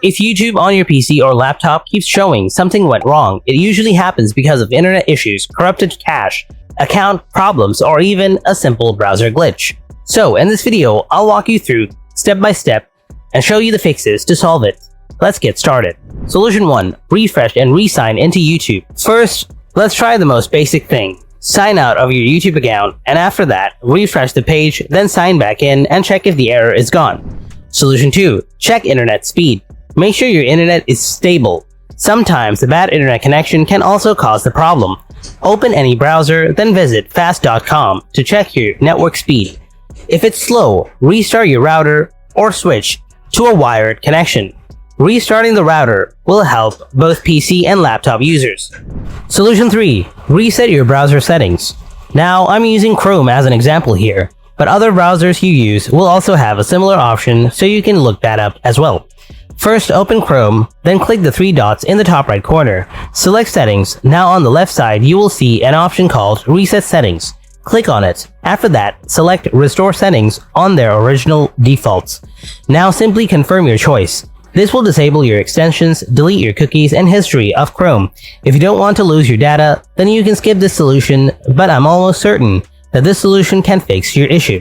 if YouTube on your PC or laptop keeps showing something went wrong, it usually happens because of internet issues, corrupted cache, account problems, or even a simple browser glitch. So in this video, I'll walk you through step by step and show you the fixes to solve it. Let's get started. Solution 1. Refresh and re-sign into YouTube. First, let's try the most basic thing. Sign out of your YouTube account, and after that, refresh the page, then sign back in and check if the error is gone. Solution 2. Check internet speed. Make sure your internet is stable. Sometimes the bad internet connection can also cause the problem. Open any browser, then visit fast.com to check your network speed. If it's slow, restart your router or switch to a wired connection. Restarting the router will help both PC and laptop users. Solution 3. Reset your browser settings. Now, I'm using Chrome as an example here, but other browsers you use will also have a similar option, so you can look that up as well. First, open Chrome, then click the three dots in the top right corner. Select Settings. Now on the left side, you will see an option called Reset Settings. Click on it. After that, select Restore Settings on their original defaults. Now simply confirm your choice. This will disable your extensions, delete your cookies, and history of Chrome. If you don't want to lose your data, then you can skip this solution, but I'm almost certain that this solution can fix your issue.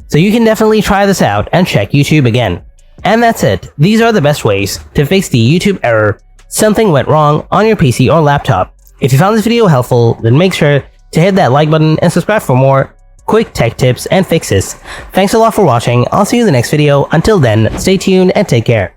So you can definitely try this out and check YouTube again. And that's it. These are the best ways to fix the YouTube error something went wrong on your PC or laptop. If you found this video helpful, then make sure to hit that like button and subscribe for more quick tech tips and fixes. Thanks a lot for watching. I'll see you in the next video. Until then, stay tuned and take care.